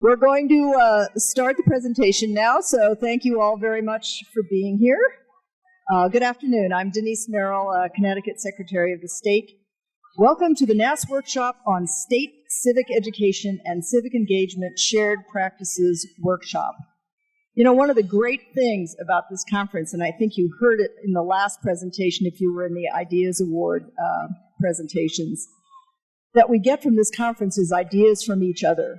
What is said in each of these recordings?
We're going to start the presentation now, so thank you all very much for being here. Good afternoon. I'm Denise Merrill, Connecticut Secretary of the State. Welcome to the NASS Workshop on State Civic Education and Civic Engagement Shared Practices Workshop. You know, one of the great things about this conference, and I think you heard it in the last presentation if you were in the Ideas Award presentations, that we get from this conference is ideas from each other.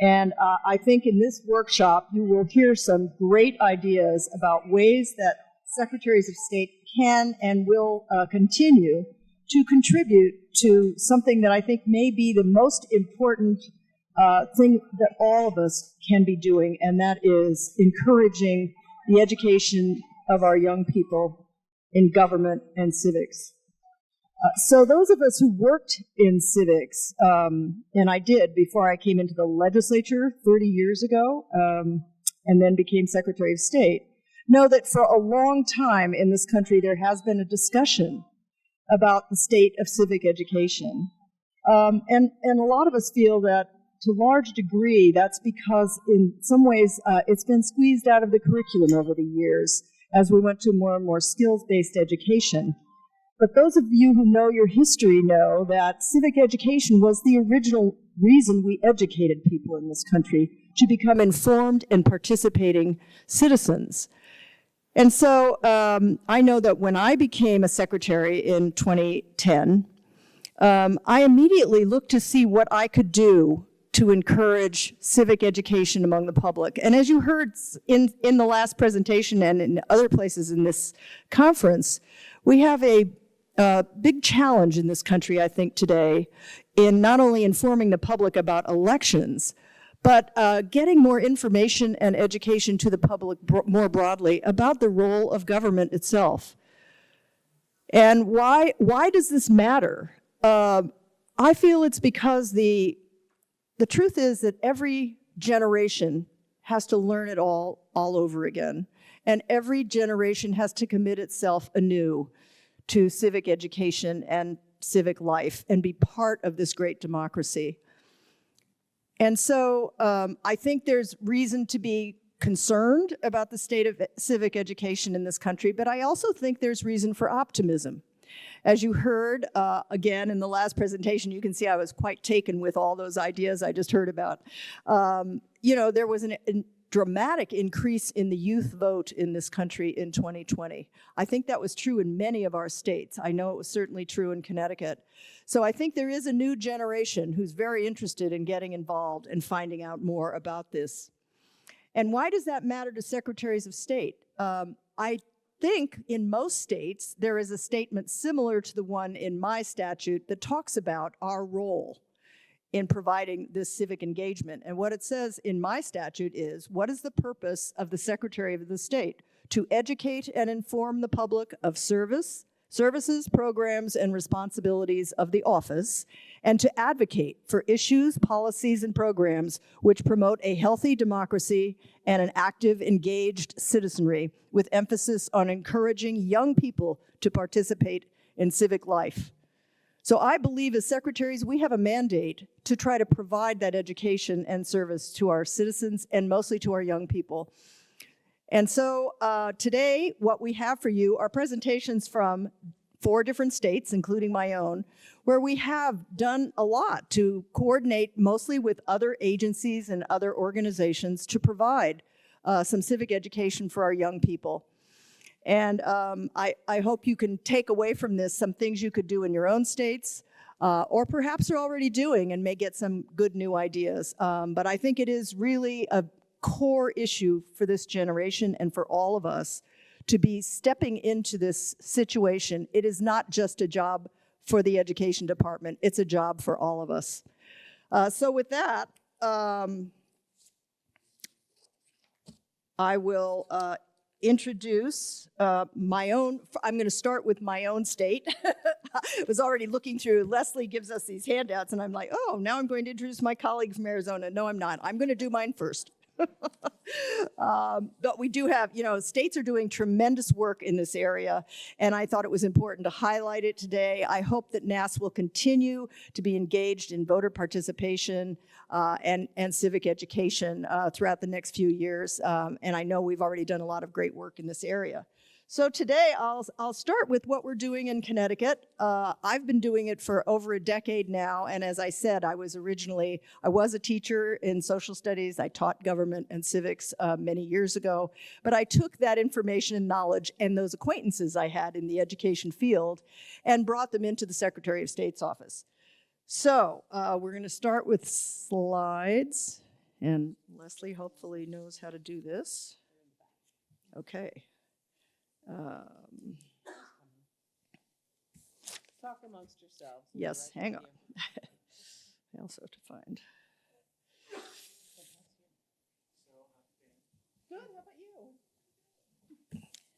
And I think in this workshop, you will hear some great ideas about ways that Secretaries of State can and will continue to contribute to something that I think may be the most important thing that all of us can be doing, and that is encouraging the education of our young people in government and civics. So those of us who worked in civics, and I did before I came into the legislature 30 years ago, and then became Secretary of State, know that for a long time in this country there has been a discussion about the state of civic education. And a lot of us feel that to a large degree that's because in some ways it's been squeezed out of the curriculum over the years as we went to more and more skills-based education. But those of you who know your history know that civic education was the original reason we educated people in this country to become informed and participating citizens. And so I know that when I became a secretary in 2010, I immediately looked to see what I could do to encourage civic education among the public. And as you heard in the last presentation and in other places in this conference, we have a big challenge in this country, I think, today in not only informing the public about elections, but getting more information and education to the public more broadly about the role of government itself. And why does this matter? I feel it's because the truth is that every generation has to learn it all over again. And every generation has to commit itself anew to civic education and civic life and be part of this great democracy. And so I think there's reason to be concerned about the state of civic education in this country, but I also think there's reason for optimism. As you heard, again, in the last presentation, you can see I was quite taken with all those ideas I just heard about. You know, there was a dramatic increase in the youth vote in this country in 2020. I think that was true in many of our states. I know it was certainly true in Connecticut. So I think there is a new generation who's very interested in getting involved and finding out more about this. And why does that matter to secretaries of state? I think in most states there is a statement similar to the one in my statute that talks about our role in providing this civic engagement. And what it says in my statute is, what is the purpose of the Secretary of the State? To educate and inform the public of services, programs, and responsibilities of the office, and to advocate for issues, policies, and programs which promote a healthy democracy and an active, engaged citizenry, with emphasis on encouraging young people to participate in civic life. So I believe as secretaries, we have a mandate to try to provide that education and service to our citizens and mostly to our young people. And so today, what we have for you are presentations from 4 different states, including my own, where we have done a lot to coordinate mostly with other agencies and other organizations to provide some civic education for our young people. And I hope you can take away from this some things you could do in your own states, or perhaps are already doing and may get some good new ideas. But I think it is really a core issue for this generation and for all of us to be stepping into this situation. It is not just a job for the education department, it's a job for all of us. So with that, I will introduce my own. I'm going to start with my own state. I was already looking through. Leslie gives us these handouts, and I'm like, oh, now I'm going to introduce my colleague from Arizona. No, I'm not. I'm going to do mine first. But we do have, states are doing tremendous work in this area, and I thought it was important to highlight it today. I hope that NASS will continue to be engaged in voter participation and civic education throughout the next few years, and I know we've already done a lot of great work in this area. So today I'll start with what we're doing in Connecticut. I've been doing it for over a decade now, and as I said, I was a teacher in social studies. I taught government and civics many years ago, but I took that information and knowledge and those acquaintances I had in the education field and brought them into the Secretary of State's office. So we're going to start with slides, and Leslie hopefully knows how to do this. Okay. Talk amongst yourselves. Yes, hang on. I also have to find. Good, how about you?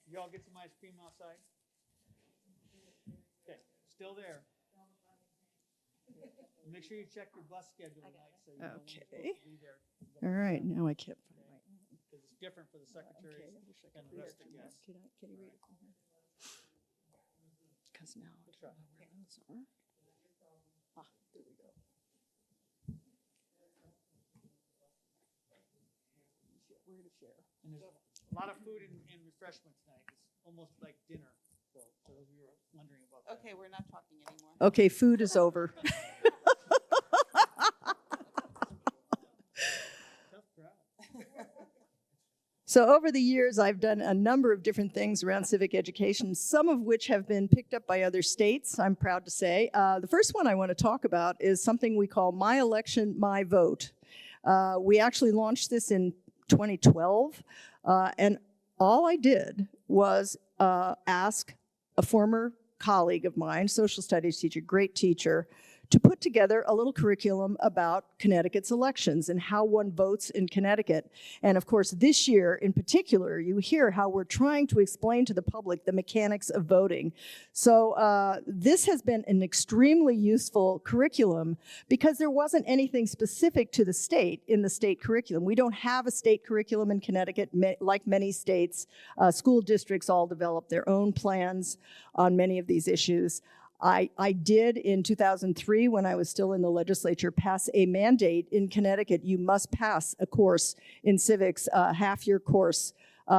You all get some ice cream outside? Okay, still there. Make sure you check your bus schedule tonight so you know when you're supposed to be there. All right, now I can't find my. Because it's different for the secretaries and the rest of the guests. Can you read it? Because now I don't know where those are. There we go. Where to share? And there's a lot of food and refreshment tonight. It's almost like dinner. So for those of you who are wondering about that. Okay, we're not talking anymore. Okay, food is over. Tough crowd. So over the years, I've done a number of different things around civic education, some of which have been picked up by other states, I'm proud to say. The first one I want to talk about is something we call My Election, My Vote. We actually launched this in 2012, and all I did was ask a former colleague of mine, social studies teacher, great teacher, to put together a little curriculum about Connecticut's elections and how one votes in Connecticut. And of course, this year in particular, you hear how we're trying to explain to the public the mechanics of voting. So this has been an extremely useful curriculum because there wasn't anything specific to the state in the state curriculum. We don't have a state curriculum in Connecticut. Like many states, school districts all develop their own plans on many of these issues. I did in 2003, when I was still in the legislature, pass a mandate in Connecticut. You must pass a course in civics, a half-year course,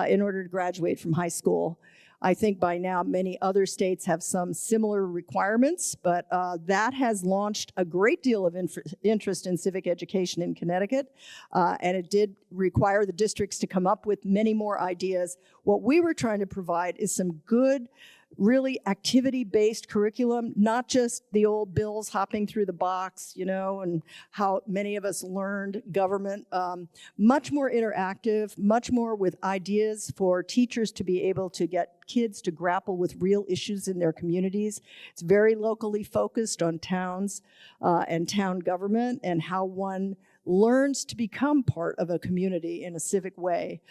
in order to graduate from high school. I think by now many other states have some similar requirements, but that has launched a great deal of interest in civic education in Connecticut, and it did require the districts to come up with many more ideas. What we were trying to provide is some good, really activity-based curriculum, not just the old bills hopping through the box, and how many of us learned government. Much more interactive, much more with ideas for teachers to be able to get kids to grapple with real issues in their communities. It's very locally focused on towns and town government and how one learns to become part of a community in a civic way.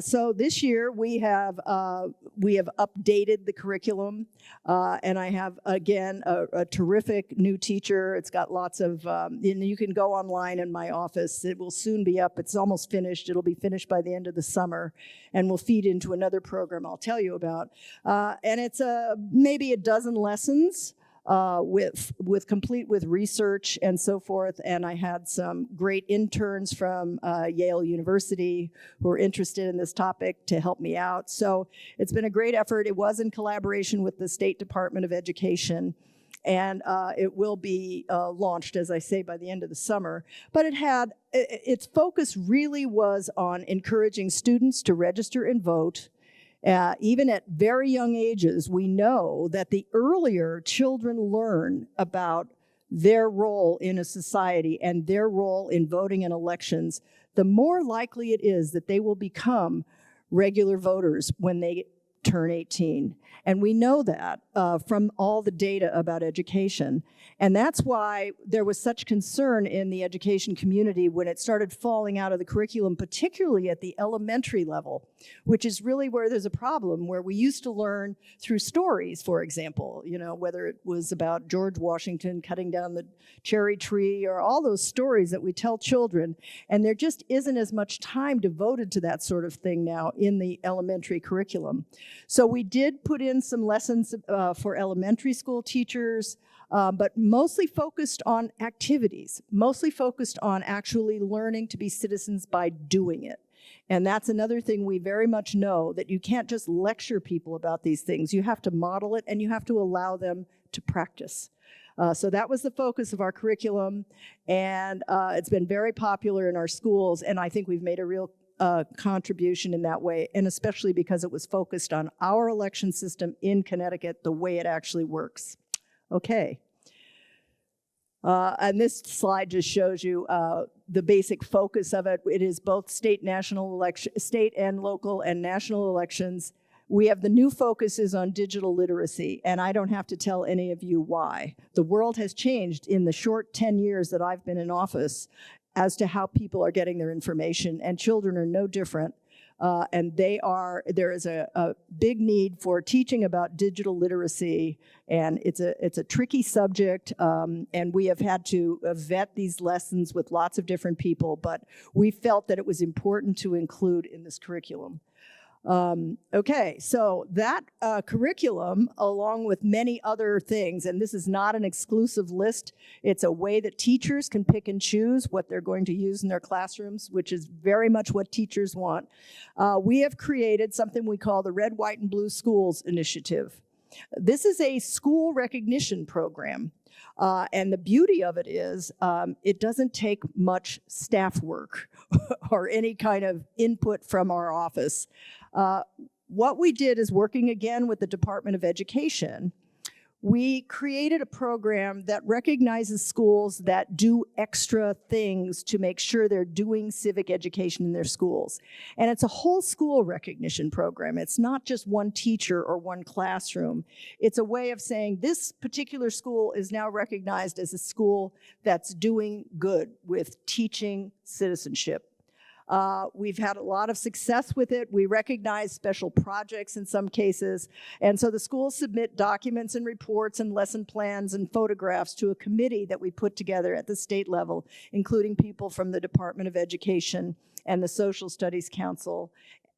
So this year we have updated the curriculum, and I have again a terrific new teacher. It's got lots of, and you can go online in my office. It will soon be up. It's almost finished. It'll be finished by the end of the summer, and will feed into another program I'll tell you about. And it's maybe a dozen lessons. Complete with research and so forth, and I had some great interns from Yale University who are interested in this topic to help me out. So it's been a great effort. It was in collaboration with the State Department of Education, and it will be launched, as I say, by the end of the summer. But its focus really was on encouraging students to register and vote. Even at very young ages, we know that the earlier children learn about their role in a society and their role in voting in elections, the more likely it is that they will become regular voters when they turn 18. And we know that from all the data about education. And that's why there was such concern in the education community when it started falling out of the curriculum, particularly at the elementary level, which is really where there's a problem, where we used to learn through stories, for example, you know, whether it was about George Washington cutting down the cherry tree or all those stories that we tell children. And there just isn't as much time devoted to that sort of thing now in the elementary curriculum. So we did put in some lessons for elementary school teachers, but mostly focused on activities, mostly focused on actually learning to be citizens by doing it. And that's another thing we very much know, that you can't just lecture people about these things. You have to model it and you have to allow them to practice. So that was the focus of our curriculum, and it's been very popular in our schools, and I think we've made a real contribution in that way, and especially because it was focused on our election system in Connecticut, the way it actually works. Okay. And this slide just shows you the basic focus of it. It is both state and local and national elections. We have the new focuses on digital literacy, and I don't have to tell any of you why. The world has changed in the short 10 years that I've been in office as to how people are getting their information, and children are no different. And there is a big need for teaching about digital literacy, and it's a tricky subject, and we have had to vet these lessons with lots of different people, but we felt that it was important to include in this curriculum. Okay, so that curriculum, along with many other things, and this is not an exclusive list, it's a way that teachers can pick and choose what they're going to use in their classrooms, which is very much what teachers want. We have created something we call the Red, White, and Blue Schools Initiative. This is a school recognition program. And the beauty of it is it doesn't take much staff work or any kind of input from our office. What we did is, working again with the Department of Education, we created a program that recognizes schools that do extra things to make sure they're doing civic education in their schools. And it's a whole school recognition program. It's not just one teacher or one classroom. It's a way of saying this particular school is now recognized as a school that's doing good with teaching citizenship. We've had a lot of success with it. We recognize special projects in some cases. And so the schools submit documents and reports and lesson plans and photographs to a committee that we put together at the state level, including people from the Department of Education and the Social Studies Council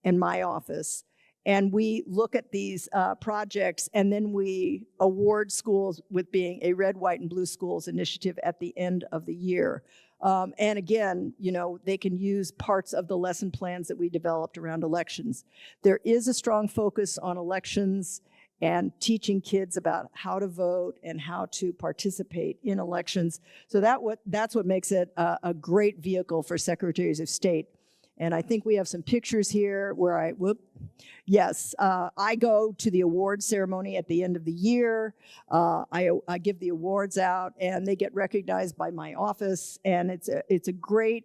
and my office. And we look at these projects, and then we award schools with being a Red, White, and Blue Schools initiative at the end of the year. And again, you know, they can use parts of the lesson plans that we developed around elections. There is a strong focus on elections and teaching kids about how to vote and how to participate in elections. So that's what makes it a great vehicle for secretaries of state. And I think we have some pictures here where I go to the awards ceremony at the end of the year. I give the awards out, and they get recognized by my office. And it's a great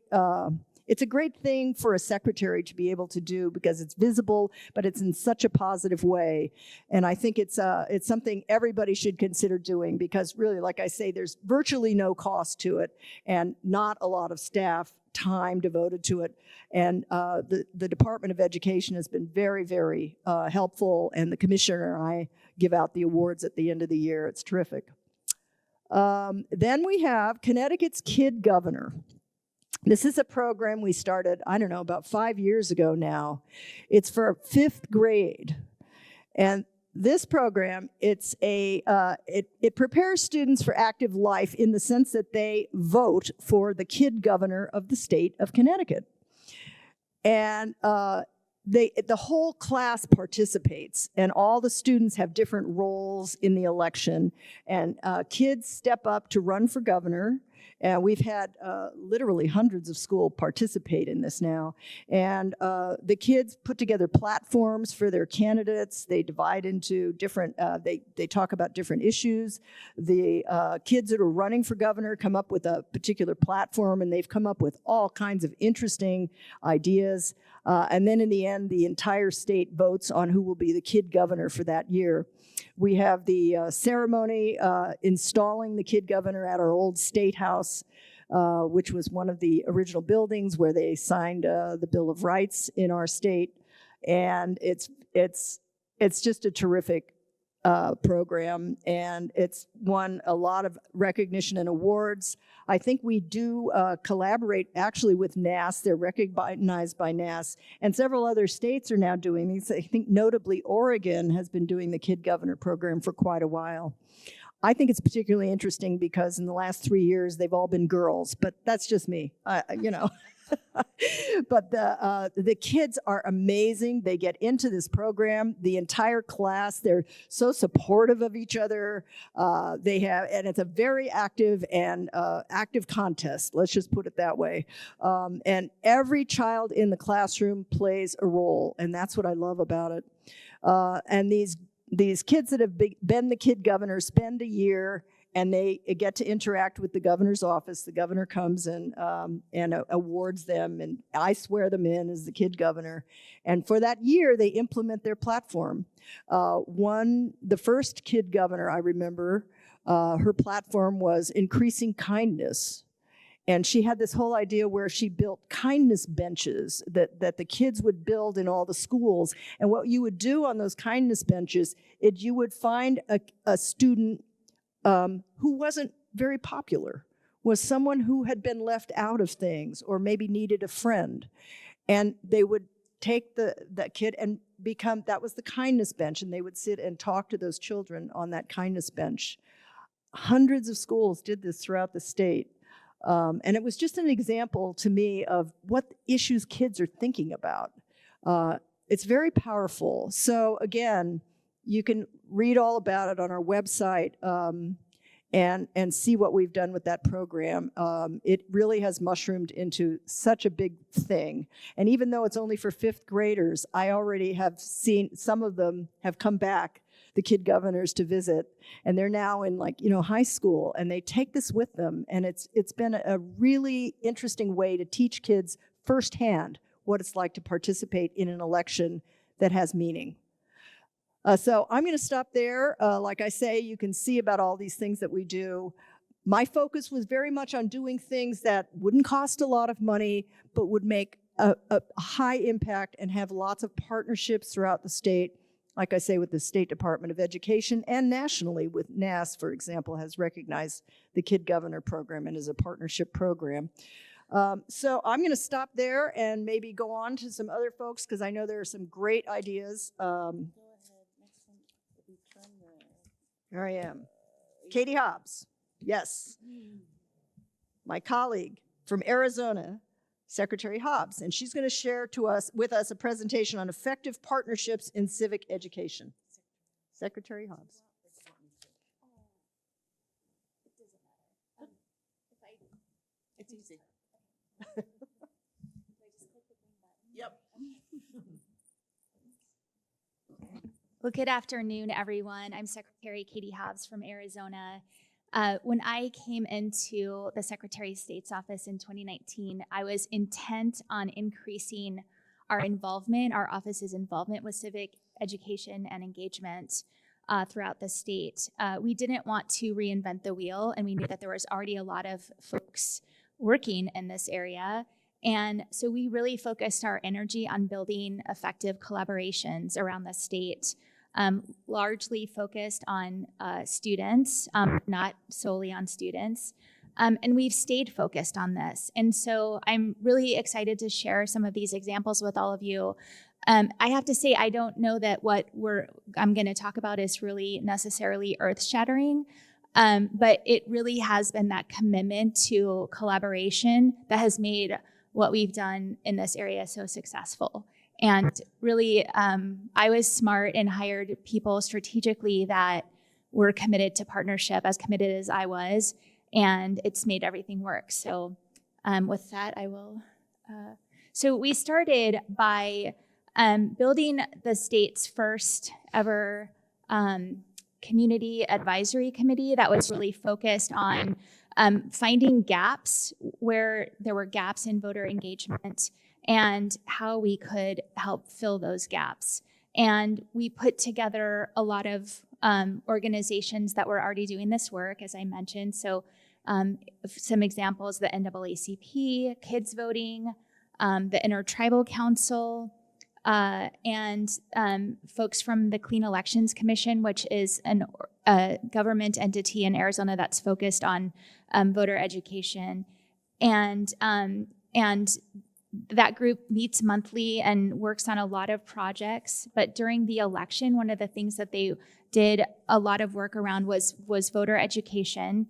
thing for a secretary to be able to do, because it's visible, but it's in such a positive way. And I think it's something everybody should consider doing, because really, like I say, there's virtually no cost to it and not a lot of staff time devoted to it. And the Department of Education has been very, very helpful, and the commissioner and I give out the awards at the end of the year. It's terrific. Then we have Connecticut's Kid Governor. This is a program we started, I don't know, about 5 years ago now. It's for 5th grade. And this program, it prepares students for active life in the sense that they vote for the kid governor of the state of Connecticut. And the whole class participates, and all the students have different roles in the election. And kids step up to run for governor. And we've had literally hundreds of schools participate in this now. And the kids put together platforms for their candidates. They divide into different, they talk about different issues. The kids that are running for governor come up with a particular platform, and they've come up with all kinds of interesting ideas. And then in the end, the entire state votes on who will be the kid governor for that year. We have the ceremony installing the kid governor at our old state house, which was one of the original buildings where they signed the Bill of Rights in our state. And it's just a terrific program, and it's won a lot of recognition and awards. I think we do collaborate actually with NASS. They're recognized by NASS, and several other states are now doing these. I think notably Oregon has been doing the Kid Governor program for quite a while. I think it's particularly interesting because in the last 3 years, they've all been girls, but that's just me, you know. But the kids are amazing. They get into this program. The entire class, they're so supportive of each other. And it's a very active and active contest. Let's just put it that way. And every child in the classroom plays a role, and that's what I love about it. And these kids that have been the kid governor spend a year, and they get to interact with the governor's office. The governor comes and awards them, and I swear them in as the kid governor. And for that year, they implement their platform. The first kid governor, I remember, her platform was increasing kindness. And she had this whole idea where she built kindness benches that the kids would build in all the schools. And what you would do on those kindness benches is you would find a student who wasn't very popular, was someone who had been left out of things or maybe needed a friend. And they would take that kid and that was the kindness bench, and they would sit and talk to those children on that kindness bench. Hundreds of schools did this throughout the state. And it was just an example to me of what issues kids are thinking about. It's very powerful. So again, you can read all about it on our website and see what we've done with that program. It really has mushroomed into such a big thing. And even though it's only for fifth graders, I already have seen some of them have come back, the kid governors, to visit. And they're now in high school, and they take this with them. And it's been a really interesting way to teach kids firsthand what it's like to participate in an election that has meaning. So I'm going to stop there. Like I say, you can see about all these things that we do. My focus was very much on doing things that wouldn't cost a lot of money, but would make a high impact and have lots of partnerships throughout the state. Like I say, with the State Department of Education and nationally with NASS, for example, has recognized the Kid Governor program and is a partnership program. So I'm going to stop there and maybe go on to some other folks because I know there are some great ideas. Here I am. Katie Hobbs. Yes. My colleague from Arizona, Secretary Hobbs, and she's going to share with us a presentation on effective partnerships in civic education. Secretary Hobbs. It's easy. Yep. Well, good afternoon, everyone. I'm Secretary Katie Hobbs from Arizona. When I came into the Secretary of State's office in 2019, I was intent on increasing our office's involvement with civic education and engagement throughout the state. We didn't want to reinvent the wheel, and we knew that there was already a lot of folks working in this area. And so we really focused our energy on building effective collaborations around the state, largely focused on students, not solely on students. And we've stayed focused on this. And so I'm really excited to share some of these examples with all of you. I have to say, I don't know that what I'm going to talk about is really necessarily earth-shattering, but it really has been that commitment to collaboration that has made what we've done in this area so successful. And really, I was smart and hired people strategically that were committed to partnership, as committed as I was. and it's made everything work. So with that, I will. So we started by building the state's first ever community advisory committee that was really focused on finding gaps where there were gaps in voter engagement and how we could help fill those gaps. And we put together a lot of organizations that were already doing this work, as I mentioned. So some examples, the NAACP, Kids Voting, the Intertribal Council, and folks from the Clean Elections Commission, which is a government entity in Arizona that's focused on voter education. And that group meets monthly and works on a lot of projects. But during the election, one of the things that they did a lot of work around was voter education.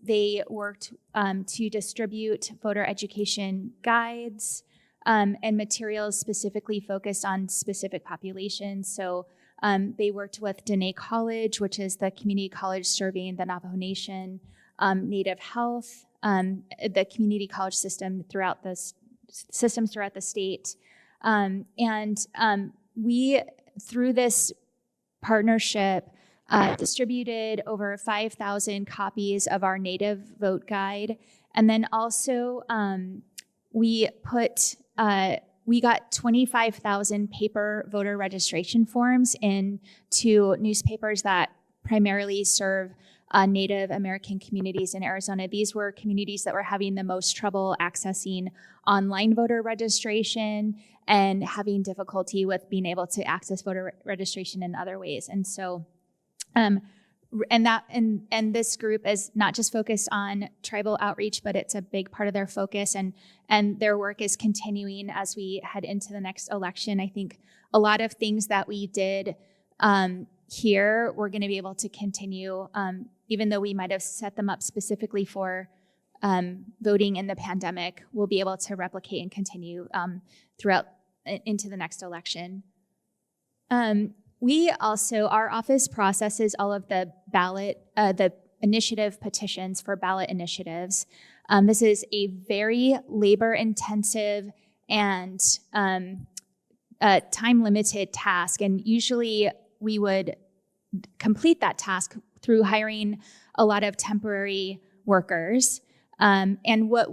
They worked to distribute voter education guides and materials specifically focused on specific populations. So they worked with Dene College, which is the community college serving the Navajo Nation, Native Health, the community college systems throughout the state. We, through this partnership, distributed over 5,000 copies of our Native Vote Guide. And then also we got 25,000 paper voter registration forms into newspapers that primarily serve Native American communities in Arizona. These were communities that were having the most trouble accessing online voter registration and having difficulty with being able to access voter registration in other ways. And so, and this group is not just focused on tribal outreach, but it's a big part of their focus, and their work is continuing as we head into the next election. I think a lot of things that we did here, we're going to be able to continue, even though we might have set them up specifically for voting in the pandemic, we'll be able to replicate and continue throughout into the next election. We also, our office processes all of the the initiative petitions for ballot initiatives. This is a very labor-intensive and time-limited task, and usually we would complete that task through hiring a lot of temporary workers. And what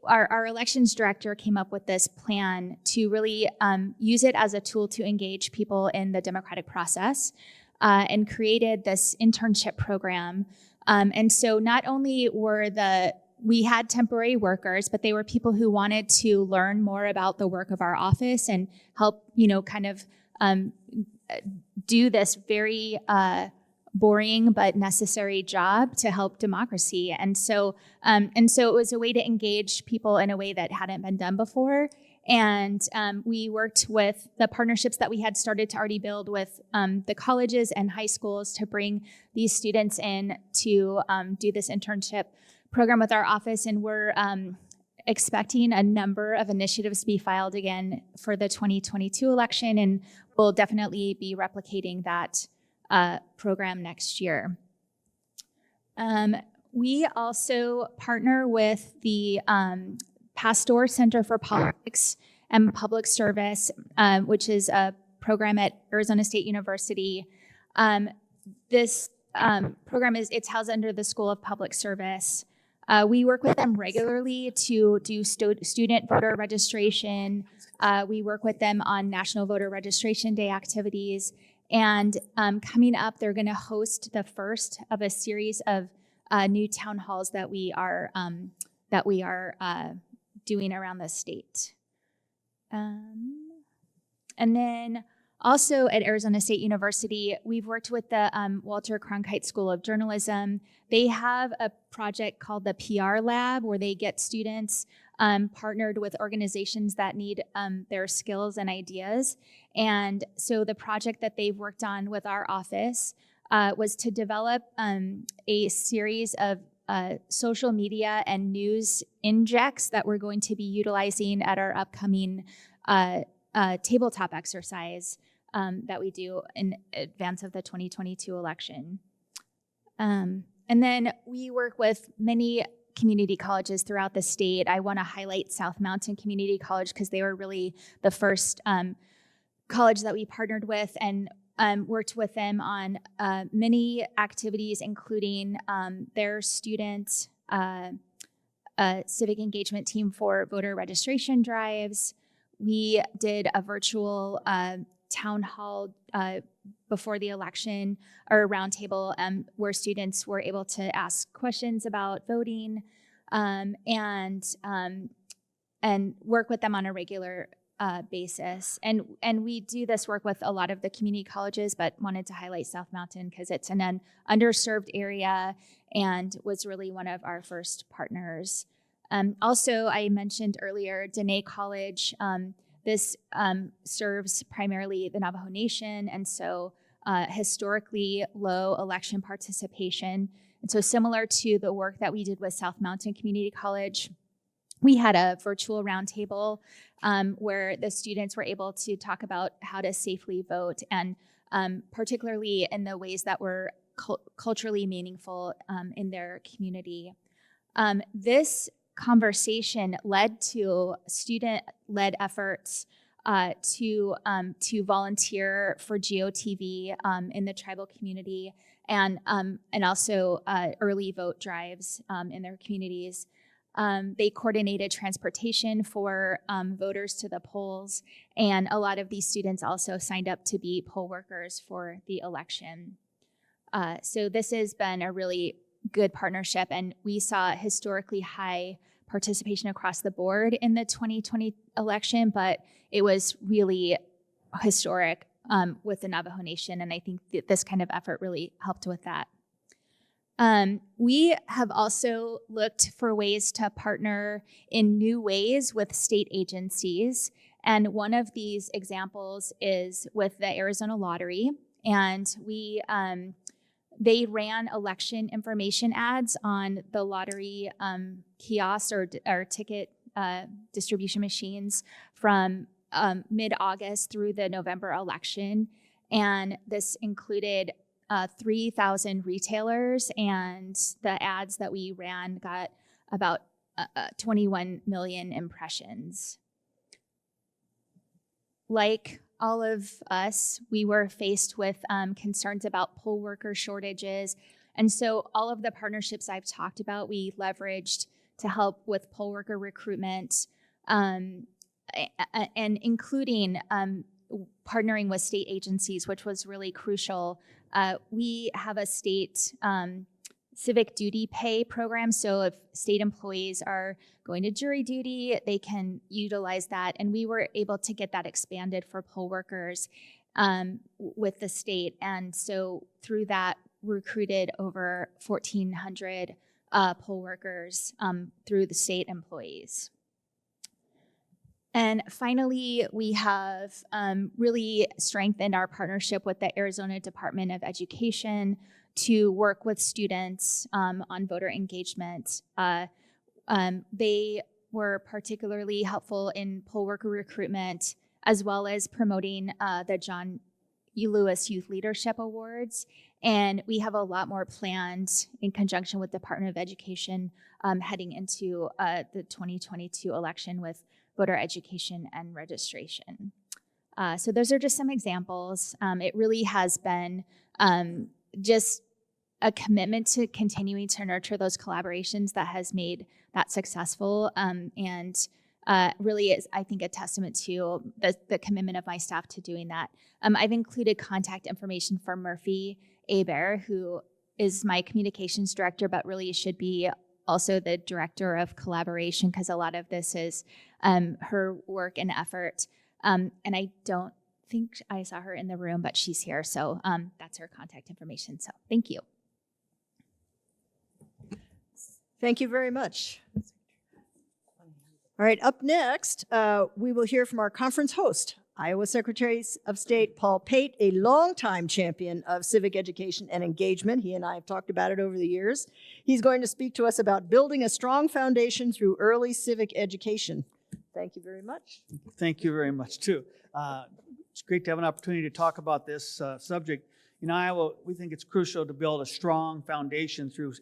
our elections director came up with this plan to really use it as a tool to engage people in the democratic process, and created this internship program. And so not only we had temporary workers, but they were people who wanted to learn more about the work of our office and help, kind of do this very boring but necessary job to help democracy. And so it was a way to engage people in a way that hadn't been done before. And we worked with the partnerships that we had started to already build with the colleges and high schools to bring these students in to do this internship program with our office. And we're expecting a number of initiatives to be filed again for the 2022 election, and we'll definitely be replicating that program next year. We also partner with the Pasteur Center for Politics and Public Service, which is a program at Arizona State University. This program it's housed under the School of Public Service. We work with them regularly to do student voter registration. We work with them on National Voter Registration Day activities. And coming up, they're going to host the first of a series of new town halls that we are doing around the state. And then also at Arizona State University, we've worked with the Walter Cronkite School of Journalism. They have a project called the PR Lab, where they get students partnered with organizations that need their skills and ideas. And so the project that they've worked on with our office was to develop a series of social media and news injects that we're going to be utilizing at our upcoming tabletop exercise that we do in advance of the 2022 election. And And then we work with many community colleges throughout the state. I want to highlight South Mountain Community College because they were really the first college that we partnered with and worked with them on many activities, including their student civic engagement team for voter registration drives. We did a virtual town hall before the election, or a roundtable where students were able to ask questions about voting and work with them on a regular basis. And we do this work with a lot of the community colleges, but wanted to highlight South Mountain because it's an underserved area and was really one of our first partners. Also, I mentioned earlier, Dene College. This serves primarily the Navajo Nation, and so historically low election participation. And so similar to the work that we did with South Mountain Community College, we had a virtual roundtable where the students were able to talk about how to safely vote, and particularly in the ways that were culturally meaningful in their community. This conversation led to student-led efforts to volunteer for GOTV in the tribal community, and also early vote drives in their communities. They coordinated transportation for voters to the polls, and a lot of these students also signed up to be poll workers for the election. So this has been a really good partnership, and we saw historically high participation across the board in the 2020 election, but it was really historic with the Navajo Nation, and I think that this kind of effort really helped with that. We have also looked for ways to partner in new ways with state agencies, and one of these examples is with the Arizona Lottery, and they ran election information ads on the lottery kiosks or ticket distribution machines from mid-August through the November election. And this included 3,000 retailers, and the ads that we ran got about 21 million impressions. Like all of us, we were faced with concerns about poll worker shortages. And so all of the partnerships I've talked about, we leveraged to help with poll worker recruitment, and including partnering with state agencies, which was really crucial. We have a state civic duty pay program. So if state employees are going to jury duty, they can utilize that. And we were able to get that expanded for poll workers with the state. And so through that, recruited over 1,400 poll workers through the state employees. And finally, we have really strengthened our partnership with the Arizona Department of Education to work with students on voter engagement. They were particularly helpful in poll worker recruitment, as well as promoting the John E. Lewis Youth Leadership Awards. And we have a lot more planned in conjunction with the Department of Education heading into the 2022 election with voter education and registration. So those are just some examples. It really has been just a commitment to continuing to nurture those collaborations that has made that successful, and really is, I think, a testament to the commitment of my staff to doing that. I've included contact information for Murphy Abear, who is my communications director, but really should be also the director of collaboration, because a lot of this is her work and effort. And I don't think I saw her in the room, but she's here. So that's her contact information. So thank you. Thank you very much. All right, up next, we will hear from our conference host, Iowa Secretary of State Paul Pate, a longtime champion of civic education and engagement. He and I have talked about it over the years. He's going to speak to us about building a strong foundation through early civic education. Thank you very much. Thank you very much, too. It's great to have an opportunity to talk about this subject. in Iowa, we think it's crucial to build a strong foundation through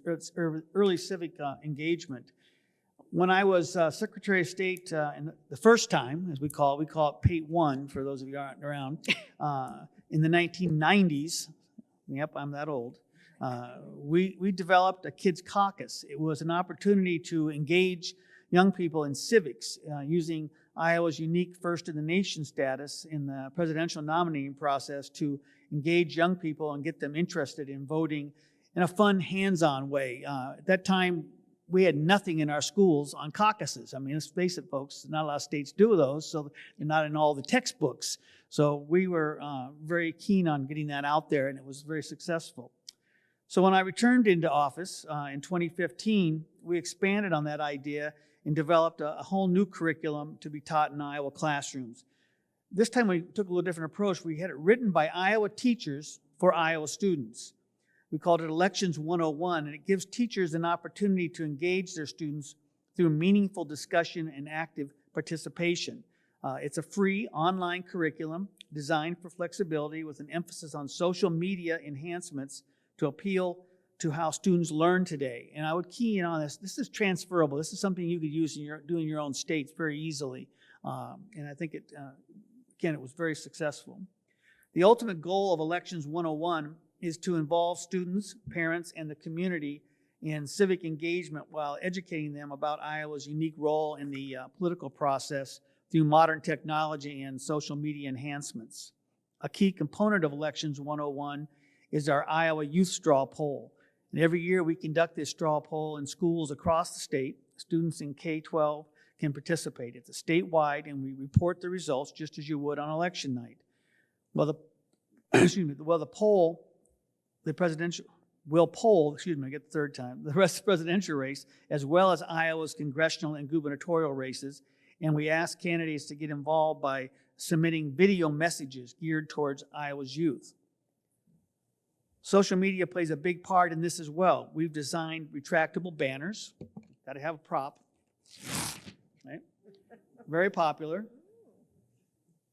early civic engagement. When I was Secretary of State the first time, as we call it PATE 1 for those of you who aren't around, in the 1990s, yep, I'm that old, we developed a kids caucus. It was an opportunity to engage young people in civics using Iowa's unique first in the nation status in the presidential nominating process to engage young people and get them interested in voting in a fun, hands-on way. At that time, we had nothing in our schools on caucuses. I mean, let's face it, folks, not a lot of states do those, so they're not in all the textbooks. So we were very keen on getting that out there, and it was very successful. So when I returned into office in 2015, we expanded on that idea and developed a whole new curriculum to be taught in Iowa classrooms. This time we took a little different approach. We had it written by Iowa teachers for Iowa students. We called it Elections 101, and it gives teachers an opportunity to engage their students through meaningful discussion and active participation. It's a free online curriculum designed for flexibility with an emphasis on social media enhancements to appeal to how students learn today. And I would key in on this. This is transferable. This is something you could use in doing your own states very easily. And I think again, it was very successful. The ultimate goal of Elections 101 is to involve students, parents, and the community in civic engagement while educating them about Iowa's unique role in the political process through modern technology and social media enhancements. A key component of Elections 101 is our Iowa Youth Straw Poll. And every year we conduct this straw poll in schools across the state. Students in K-12 can participate. It's a statewide, and we report the results just as you would on election night. Well, the presidential will poll, I get the third time, the rest of the presidential race, as well as Iowa's congressional and gubernatorial races. And we ask candidates to get involved by submitting video messages geared towards Iowa's youth. Social media plays a big part in this as well. We've designed retractable banners. Got to have a prop. Right? Very popular.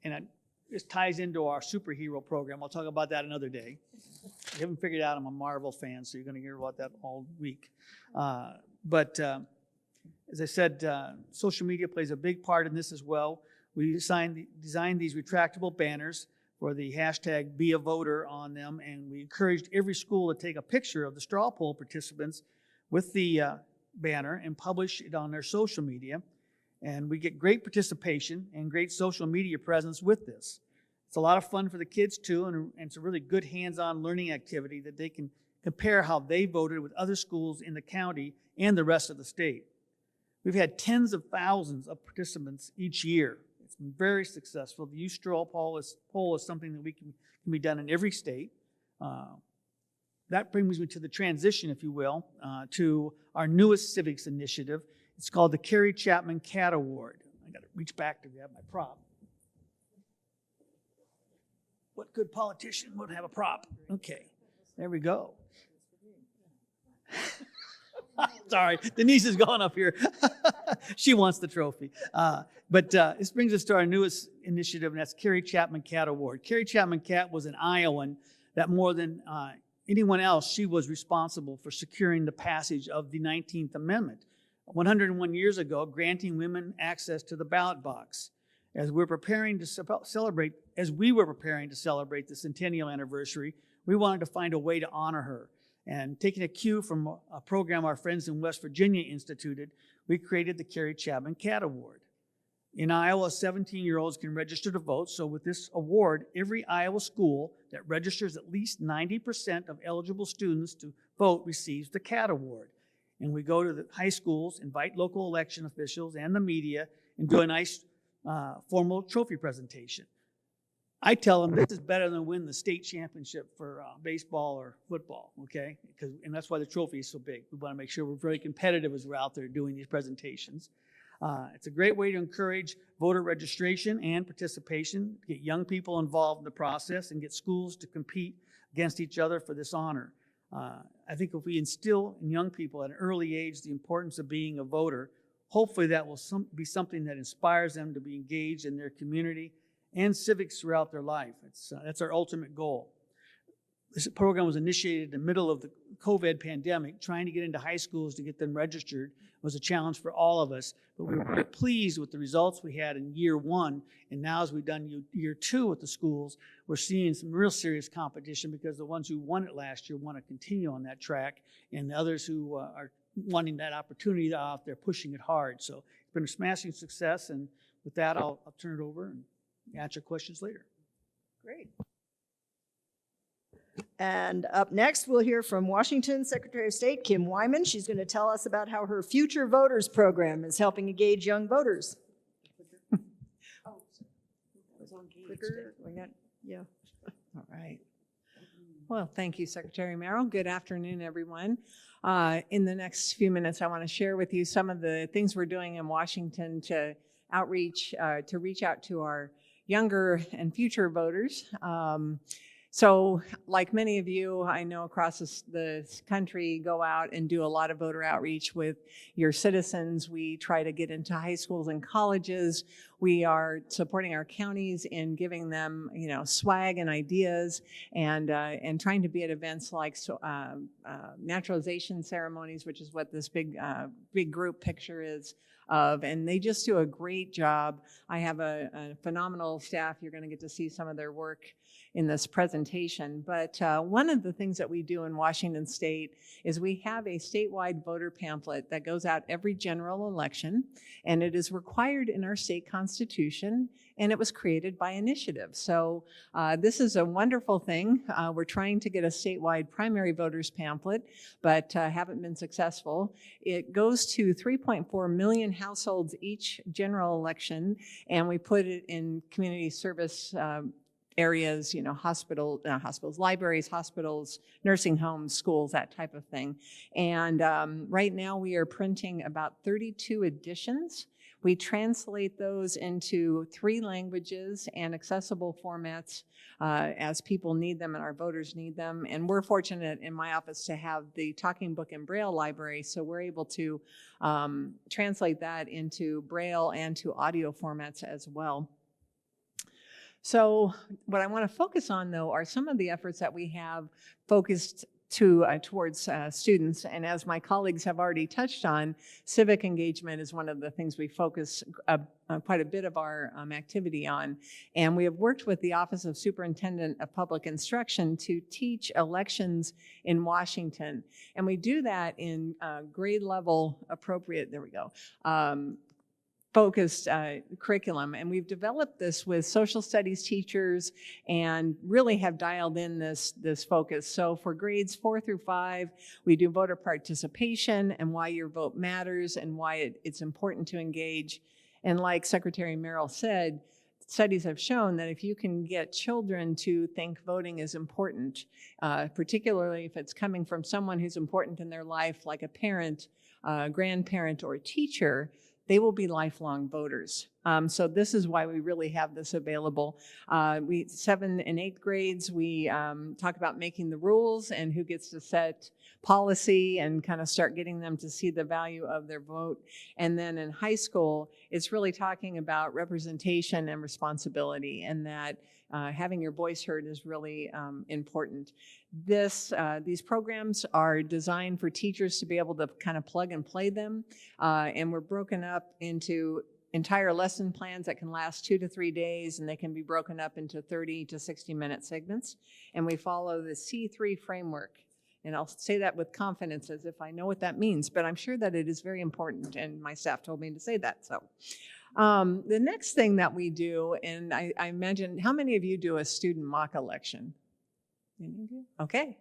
And this ties into our superhero program. I'll talk about that another day. I haven't figured out I'm a Marvel fan, so you're going to hear about that all week. But as I said, social media plays a big part in this as well. We designed these retractable banners for the hashtag Be a Voter on them, and we encouraged every school to take a picture of the straw poll participants with the banner and publish it on their social media. And we get great participation and great social media presence with this. It's a lot of fun for the kids too, and it's a really good hands-on learning activity that they can compare how they voted with other schools in the county and the rest of the state. We've had tens of thousands of participants each year. It's been very successful. The Youth Straw Poll is something that can be done in every state. That brings me to the transition, if you will, to our newest civics initiative. It's called the Carrie Chapman Cat Award. I got to reach back to grab my prop. What good politician would have a prop? Okay, there we go. Sorry, Denise is going up here. She wants the trophy. But this brings us to our newest initiative, and that's Carrie Chapman Cat Award. Carrie Chapman Cat was an Iowan that more than anyone else, she was responsible for securing the passage of the 19th Amendment 101 years ago, granting women access to the ballot box. As we were preparing to celebrate the centennial anniversary, we wanted to find a way to honor her. And taking a cue from a program our friends in West Virginia instituted, we created the Carrie Chapman Cat Award. In Iowa, 17-year-olds can register to vote. So with this award, every Iowa school that registers at least 90% of eligible students to vote receives the Cat Award. And we go to the high schools, invite local election officials and the media, and do a nice formal trophy presentation. I tell them this is better than winning the state championship for baseball or football, okay? And that's why the trophy is so big. We want to make sure we're very competitive as we're out there doing these presentations. It's a great way to encourage voter registration and participation, get young people involved in the process, and get schools to compete against each other for this honor. I think if we instill in young people at an early age the importance of being a voter, hopefully that will be something that inspires them to be engaged in their community and civics throughout their life. That's our ultimate goal. this program was initiated in the middle of the COVID pandemic. Trying to get into high schools to get them registered was a challenge for all of us. But we were very pleased with the results we had in year one. And now as we've done year two with the schools, we're seeing some real serious competition because the ones who won it last year want to continue on that track. And the others who are wanting that opportunity out there pushing it hard. So it's been a smashing success. And with that, I'll turn it over and answer questions later. Great. And up next, we'll hear from Washington Secretary of State Kim Wyman. She's going to tell us about how her Future Voters program is helping engage young voters. Clicker. Yeah. All right. Well, thank you, Secretary Merrill. Good afternoon, everyone. In the next few minutes, I want to share with you some of the things we're doing in Washington to reach out to our younger and future voters. So like many of you, I know across the country, go out and do a lot of voter outreach with your citizens. We try to get into high schools and colleges. We are supporting our counties in giving them, swag and ideas, and trying to be at events like naturalization ceremonies, which is what this big group picture is of, and they just do a great job. I have a phenomenal staff. You're going to get to see some of their work in this presentation. But one of the things that we do in Washington State is we have a statewide voter pamphlet that goes out every general election, and it is required in our state constitution, and it was created by initiative. So this is a wonderful thing. We're trying to get a statewide primary voters pamphlet, but haven't been successful. It goes to 3.4 million households each general election, and we put it in community service areas, hospitals, libraries, hospitals, nursing homes, schools, that type of thing. And right now we are printing about 32 editions. We translate those into 3 languages and accessible formats as people need them and our voters need them. And we're fortunate in my office to have the Talking Book and Braille library, so we're able to translate that into Braille and to audio formats as well. So what I want to focus on, though, are some of the efforts that we have focused towards students. And as my colleagues have already touched on, civic engagement is one of the things we focus quite a bit of our activity on. And we have worked with the Office of Superintendent of Public Instruction to teach elections in Washington. And we do that in grade level appropriate, focused curriculum. And we've developed this with social studies teachers and really have dialed in this focus. So for grades 4 through 5, we do voter participation and why your vote matters and why it's important to engage. And like Secretary Merrill said, studies have shown that if you can get children to think voting is important, particularly if it's coming from someone who's important in their life, like a parent, grandparent, or a teacher, they will be lifelong voters. So this is why we really have this available. 7th and 8th grades, we talk about making the rules and who gets to set policy and kind of start getting them to see the value of their vote. And then in high school, it's really talking about representation and responsibility, and that having your voice heard is really important. These programs are designed for teachers to be able to kind of plug and play them, and we're broken up into entire lesson plans that can last 2 to 3 days, and they can be broken up into 30 to 60-minute segments. And we follow the C3 framework. And I'll say that with confidence as if I know what that means, but I'm sure that it is very important, and my staff told me to say that. So the next thing that we do, and I imagine, how many of you do a student mock election? Any of you? Okay.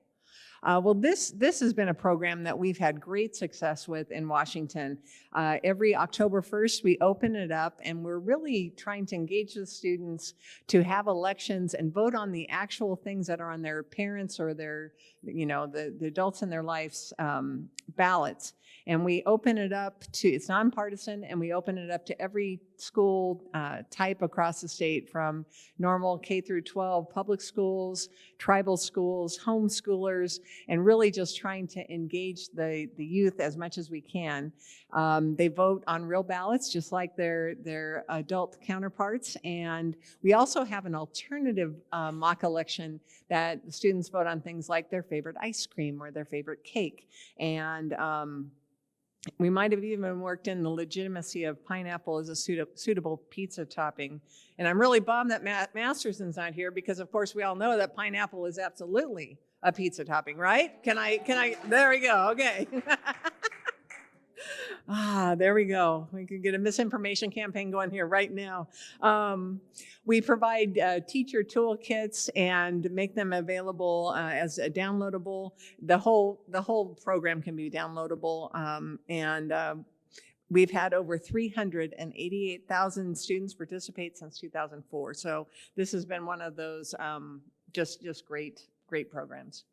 Well, this has been a program that we've had great success with in Washington. Every October 1st, we open it up, and we're really trying to engage the students to have elections and vote on the actual things that are on their parents or their, the adults in their lives ballots. And we open it up to, it's nonpartisan, and we open it up to every school type across the state, from normal K through 12 public schools, tribal schools, homeschoolers, and really just trying to engage the youth as much as we can. They vote on real ballots, just like their adult counterparts. And we also have an alternative mock election that the students vote on things like their favorite ice cream or their favorite cake. And we might have even worked in the legitimacy of pineapple as a suitable pizza topping. And I'm really bummed that Masterson's not here because, of course, we all know that pineapple is absolutely a pizza topping, right? Can I, there we go, okay. There we go. We can get a misinformation campaign going here right now. We provide teacher toolkits and make them available as a downloadable. The whole program can be downloadable, and we've had over 388,000 students participate since 2004. So this has been one of those just great programs.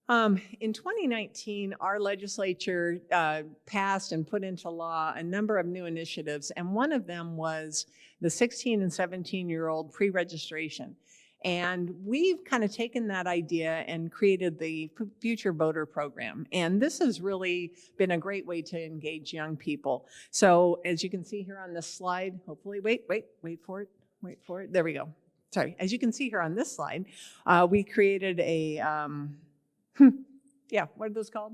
In 2019, our legislature passed and put into law a number of new initiatives, and one of them was the 16 and 17-year-old pre-registration. And we've kind of taken that idea and created the Future Voter Program. And this has really been a great way to engage young people. So as you can see here on this slide, hopefully, wait for it. There we go. Sorry. As you can see here on this slide, we created a yeah, what are those called?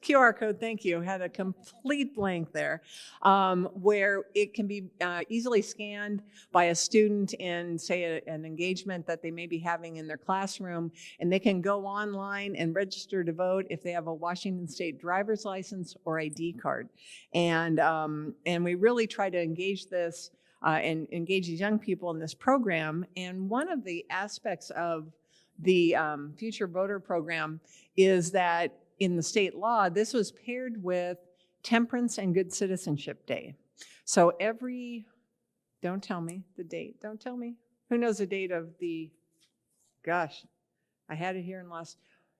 QR code, thank you. Had a complete blank there, where it can be easily scanned by a student in, say, an engagement that they may be having in their classroom, and they can go online and register to vote if they have a Washington State driver's license or ID card. And we really try to engage this and engage these young people in this program. And one of the aspects of the Future Voter Program is that in the state law, this was paired with Temperance and Good Citizenship Day. So don't tell me the date, don't tell me. Who knows the date of gosh, I had it here and lost.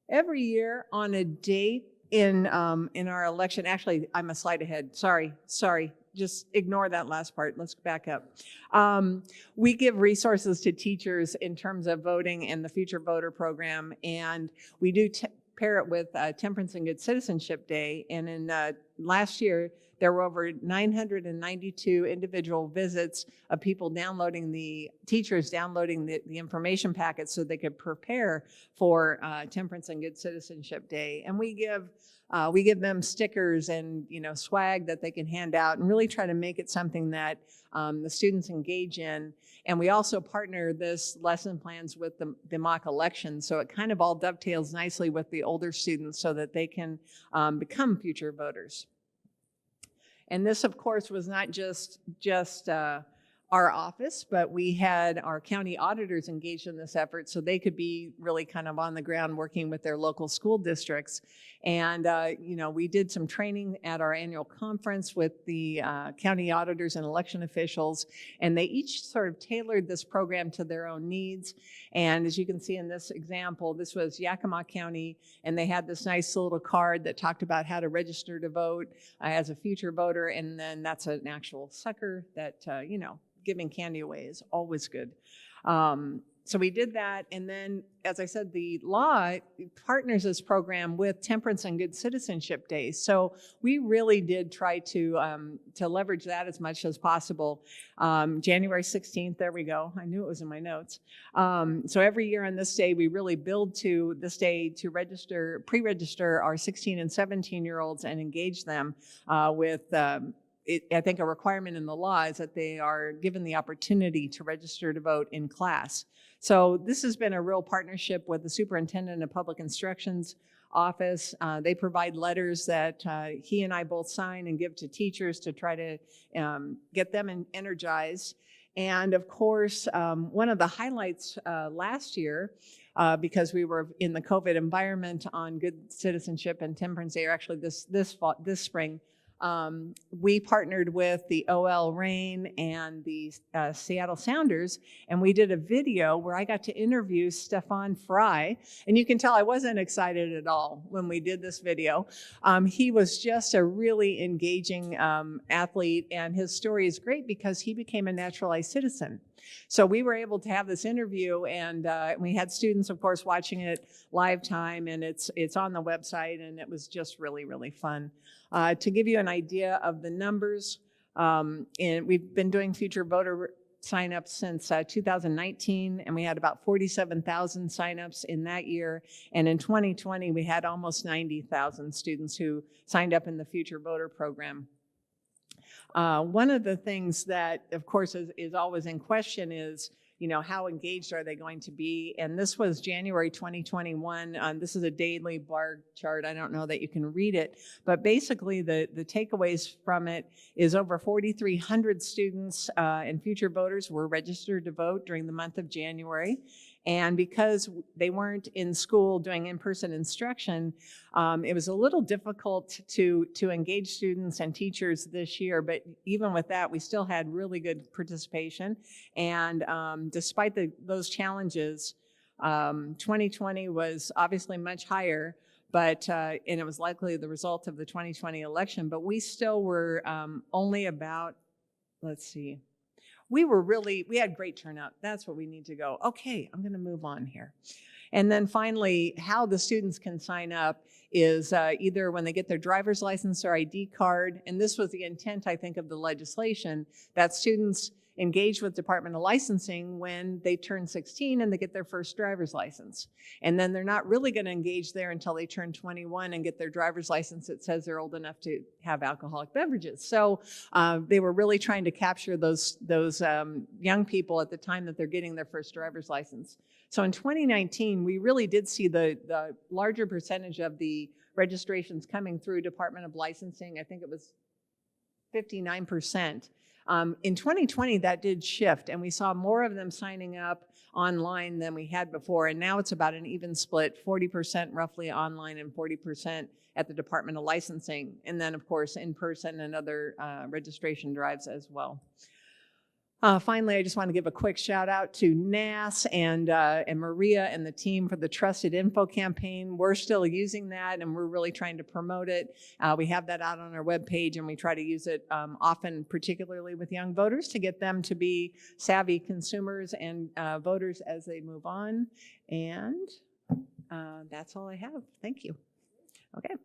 Every year on a date in our election, actually, I'm a slide ahead, sorry. Just ignore that last part. Let's back up. We give resources to teachers in terms of voting and the Future Voter Program, and we do pair it with Temperance and Good Citizenship Day. And in last year, there were over 992 individual visits of people teachers downloading the information packets so they could prepare for Temperance and Good Citizenship Day. And we give them stickers and swag that they can hand out and really try to make it something that the students engage in. And we also partner this lesson plans with the mock election, so it kind of all dovetails nicely with the older students so that they can become future voters. And this, of course, was not just our office, but we had our county auditors engaged in this effort so they could be really kind of on the ground working with their local school districts. And, we did some training at our annual conference with the county auditors and election officials, and they each sort of tailored this program to their own needs. And as you can see in this example, this was Yakima County, and they had this nice little card that talked about how to register to vote as a future voter, and then that's an actual sucker that, giving candy away is always good. So we did that, and then, as I said, the law partners this program with Temperance and Good Citizenship Days. So we really did try to leverage that as much as possible. January 16th, there we go. I knew it was in my notes. So every year on this day, we really build to this day to pre-register our 16 and 17-year-olds and engage them with I think a requirement in the law is that they are given the opportunity to register to vote in class. So this has been a real partnership with the Superintendent of Public Instruction's office. They provide letters that he and I both sign and give to teachers to try to get them energized. And of course, one of the highlights last year, because we were in the COVID environment on Good Citizenship and Temperance Day, or actually this spring, we partnered with the OL Reign and the Seattle Sounders, and we did a video where I got to interview Stefan Fry, and you can tell I wasn't excited at all when we did this video. He was just a really engaging athlete, and his story is great because he became a naturalized citizen. So we were able to have this interview, and we had students, of course, watching it live time, and it's on the website, and it was just really, really fun. To give you an idea of the numbers, and we've been doing future voter signups since 2019, and we had about 47,000 signups in that year. And in 2020, we had almost 90,000 students who signed up in the Future Voter Program. One of the things that, of course, is always in question is, how engaged are they going to be? And this was January 2021. This is a daily bar chart. I don't know that you can read it, but basically the takeaways from it is over 4,300 students and future voters were registered to vote during the month of January. And because they weren't in school doing in-person instruction, it was a little difficult to engage students and teachers this year. But even with that, we still had really good participation. And despite those challenges, 2020 was obviously much higher, but and it was likely the result of the 2020 election. But we still were only about, let's see. We had great turnout. That's what we need to go. Okay, I'm going to move on here. And then finally, how the students can sign up is either when they get their driver's license or ID card. And this was the intent, I think, of the legislation, that students engage with Department of Licensing when they turn 16 and they get their first driver's license. And then they're not really going to engage there until they turn 21 and get their driver's license that says they're old enough to have alcoholic beverages. So they were really trying to capture those young people at the time that they're getting their first driver's license. So in 2019, we really did see the larger percentage of the registrations coming through Department of Licensing. I think it was 59%. In 2020, that did shift, and we saw more of them signing up online than we had before, and now it's about an even split, 40% roughly online and 40% at the Department of Licensing, and then, of course, in person and other registration drives as well. Finally, I just want to give a quick shout out to NASS and Maria and the team for the Trusted Info campaign. We're still using that, and we're really trying to promote it. We have that out on our webpage, and we try to use it often, particularly with young voters, to get them to be savvy consumers and voters as they move on. And that's all I have. Thank you. Okay.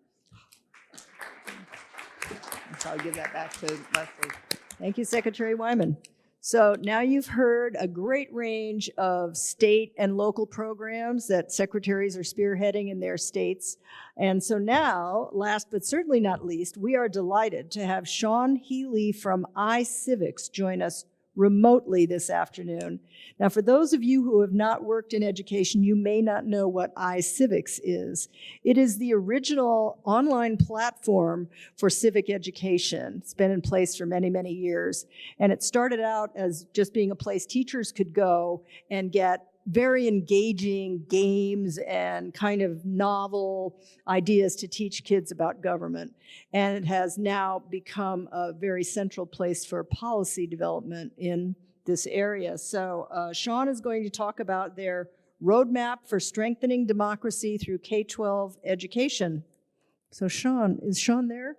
I'll give that back to Leslie. Thank you, Secretary Wyman. So now you've heard a great range of state and local programs that secretaries are spearheading in their states. And so now, last but certainly not least, we are delighted to have Sean Healy from Civics join us remotely this afternoon. Now, for those of you who have not worked in education, you may not know what Civics is. It is the original online platform for civic education. It's been in place for many, many years. And it started out as just being a place teachers could go and get very engaging games and kind of novel ideas to teach kids about government. And it has now become a very central place for policy development in this area. So Sean is going to talk about their roadmap for strengthening democracy through K-12 education. So Sean, is Sean there?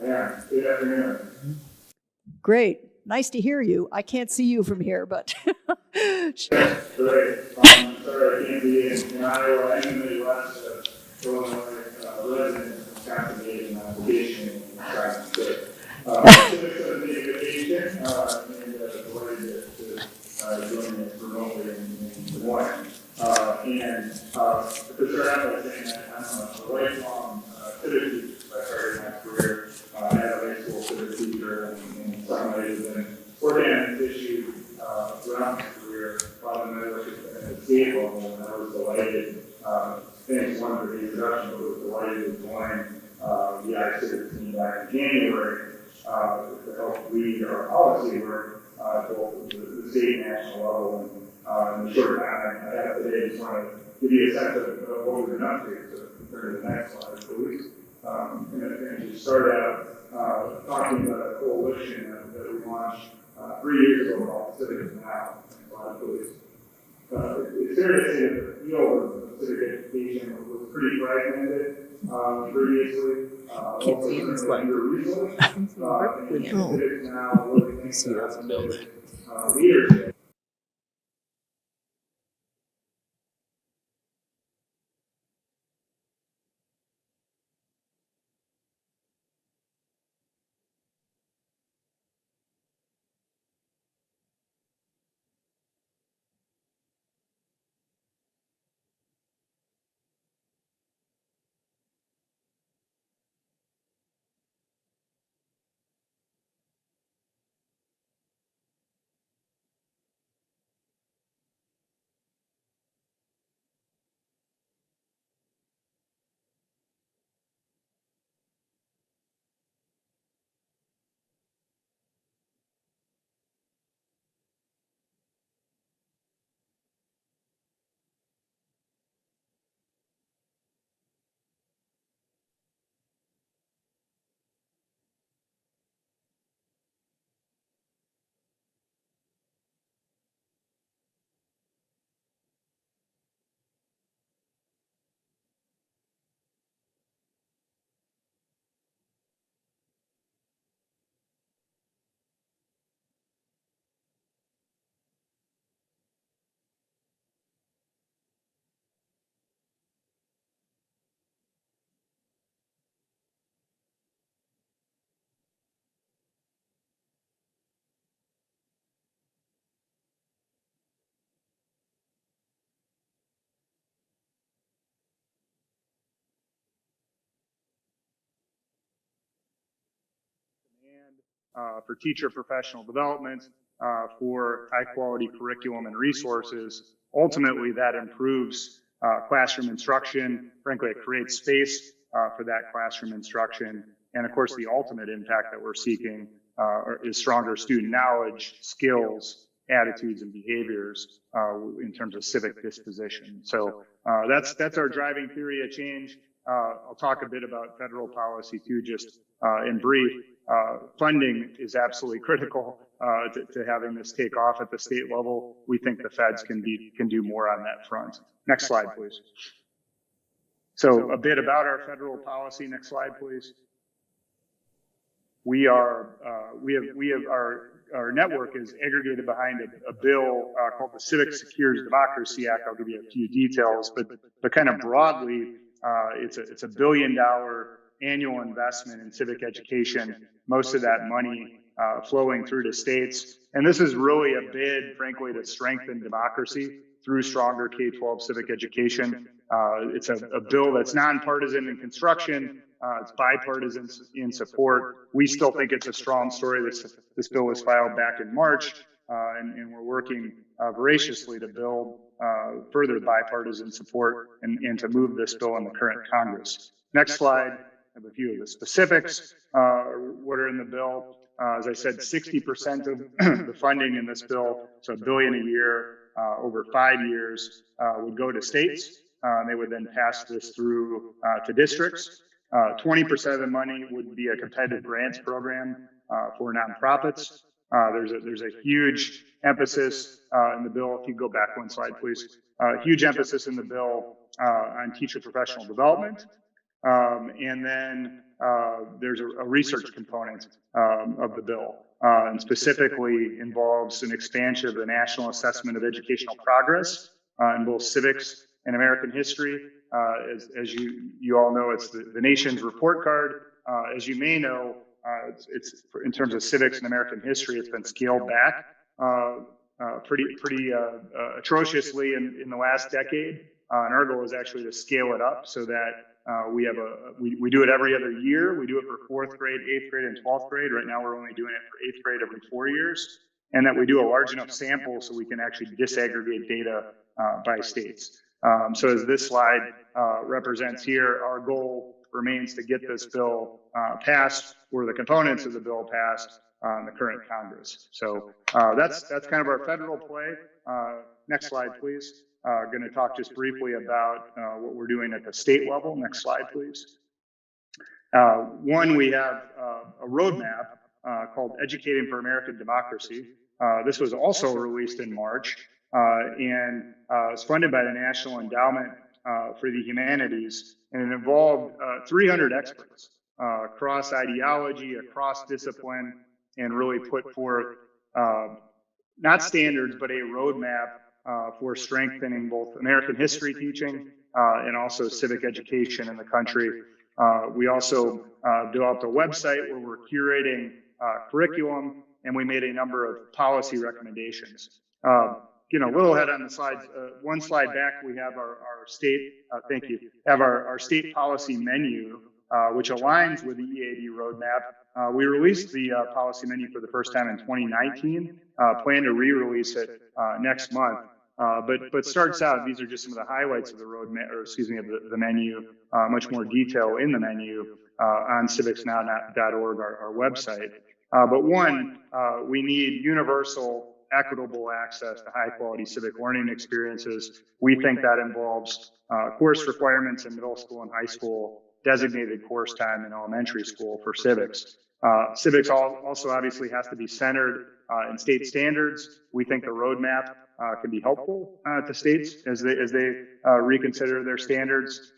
Yeah, good afternoon. Great. Nice to hear you. I can't see you from here, but. Yes, great. Sorry I can't be in Iowa and in the Midwest. Illinois resident captivating application and trying to get civics as the education and delighted to join it remotely in Des Moines. And to start out by saying that I'm a lifelong civics teacher. I started my career as a high school civics teacher and in some ways have been working on this issue throughout my career, while in membership at the state level, and I was delighted, thanks one for the introduction, but was delighted to join the Civics team back in January to help lead our policy work both the state and national level. And in the short time I have today, I just want to give you a sense of what we've been up to. So compare to the next slide, please. And just start out talking about a coalition that we launched 3 years ago called Civics Now. It's fair to say that the field of civic education was pretty fragmented previously. Can't see him, it's like- Civics Now, See, that's a building. leadership. For teacher professional development, for high quality curriculum and resources. Ultimately, that improves classroom instruction. Frankly, it creates space for that classroom instruction. And of course, the ultimate impact that we're seeking is stronger student knowledge, skills, attitudes, and behaviors in terms of civic disposition. So that's our driving theory of change. I'll talk a bit about federal policy too, just in brief. Funding is absolutely critical to having this take off at the state level. We think the feds can do more on that front. Next slide, please. So a bit about our federal policy. Next slide, please. We have our network is aggregated behind a bill called the Civics Secures Democracy Act. I'll give you a few details, but kind of broadly, it's a $1 billion annual investment in civic education, most of that money flowing through to states. And this is really a bid, frankly, to strengthen democracy through stronger K-12 civic education. It's a bill that's nonpartisan in construction. It's bipartisan in support. We still think it's a strong story. This bill was filed back in March, and we're working voraciously to build further bipartisan support and to move this bill in the current Congress. Next slide. I have a few of the specifics, what are in the bill. As I said, 60% of the funding in this bill, so $1 billion a year over 5 years, would go to states. They would then pass this through to districts. 20% of the money would be a competitive grants program for nonprofits. There's a huge emphasis in the bill. If you go back one slide, please. Huge emphasis in the bill on teacher professional development. And then there's a research component of the bill, and specifically involves an expansion of the National Assessment of Educational Progress in both civics and American history. As you all know, it's the nation's report card. As you may know, it's in terms of civics and American history, it's been scaled back pretty atrociously in the last decade. And our goal is actually to scale it up so that we do it every other year. We do it for 4th grade, 8th grade, and 12th grade. Right now, we're only doing it for 8th grade every 4 years, and that we do a large enough sample so we can actually disaggregate data by states. So as this slide represents here, our goal remains to get this bill passed, or the components of the bill passed in the current Congress. So that's kind of our federal play. Next slide, please. Going to talk just briefly about what we're doing at the state level. Next slide, please. One, we have a roadmap called Educating for American Democracy. This was also released in March and it's funded by the National Endowment for the Humanities, and it involved 300 experts across ideology, across discipline, and really put forth not standards, but a roadmap for strengthening both American history teaching and also civic education in the country. We also developed a website where we're curating curriculum, and we made a number of policy recommendations. A little ahead on the slides, one slide back, we have our state, thank you, have our state policy menu, which aligns with the EAD roadmap. We released the policy menu for the first time in 2019, plan to re-release it next month. But starts out, these are just some of the highlights of the roadmap, or excuse me, of the menu, much more detail in the menu on civicsnow.org, our website. But one, we need universal, equitable access to high quality civic learning experiences. We think that involves course requirements in middle school and high school, designated course time in elementary school for civics. Civics also obviously has to be centered in state standards. We think the roadmap can be helpful to states as they reconsider their standards.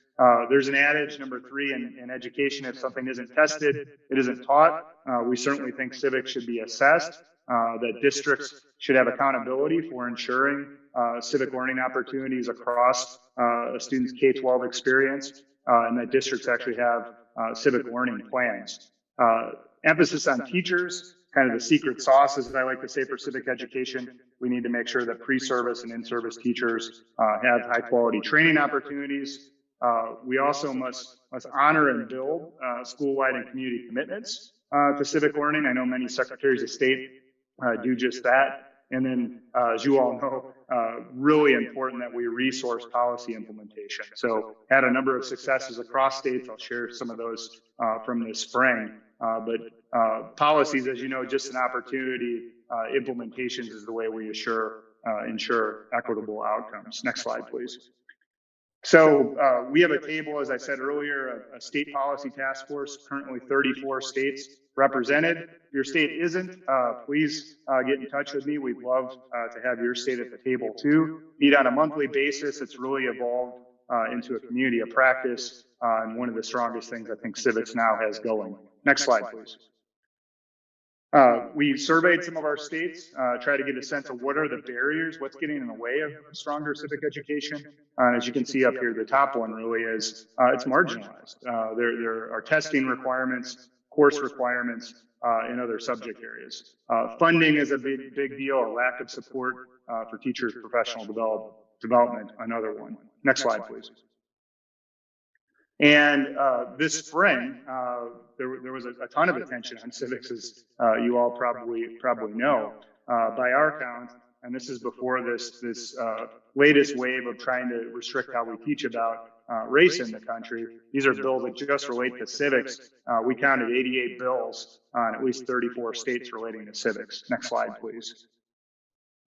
There's an adage, number 3, in education: if something isn't tested, it isn't taught. We certainly think civics should be assessed, that districts should have accountability for ensuring civic learning opportunities across a student's K-12 experience, and that districts actually have civic learning plans. Emphasis on teachers, kind of the secret sauce, as I like to say, for civic education. We need to make sure that pre-service and in-service teachers have high quality training opportunities. We also must honor and build school-wide and community commitments to civic learning. I know many secretaries of state do just that. And then, as you all know, really important that we resource policy implementation. So had a number of successes across states. I'll share some of those from this spring. But policies, as you know, just an opportunity. Implementations is the way we ensure equitable outcomes. Next slide, please. So we have a table, as I said earlier, a state policy task force, currently 34 states represented. If your state isn't, please get in touch with me. We'd love to have your state at the table too. Meet on a monthly basis. It's really evolved into a community of practice, and one of the strongest things I think Civics now has going. Next slide, please. We surveyed some of our states, try to get a sense of what are the barriers, what's getting in the way of stronger civic education. As you can see up here, the top one really is it's marginalized. There are testing requirements, course requirements, and other subject areas. Funding is a big deal, a lack of support for teachers' professional development, another one. Next slide, please. And this spring, there was a ton of attention on civics, as you all probably know, by our count. And this is before this latest wave of trying to restrict how we teach about race in the country. These are bills that just relate to civics. We counted 88 bills on at least 34 states relating to civics. Next slide, please.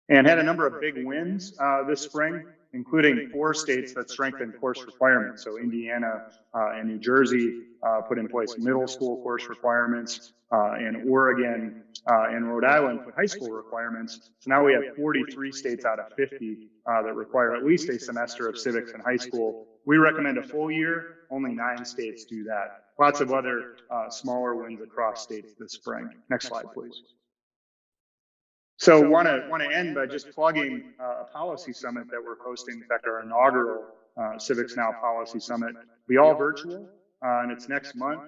And had a number of big wins this spring, including 4 states that strengthened course requirements. So Indiana and New Jersey put in place middle school course requirements, and Oregon and Rhode Island put high school requirements. So now we have 43 states out of 50 that require at least a semester of civics in high school. We recommend a full year. Only 9 states do that. Lots of other smaller wins across states this spring. Next slide, please. So want to end by just plugging a policy summit that we're hosting. In fact, our inaugural Civics Now Policy Summit will be all virtual, and it's next month.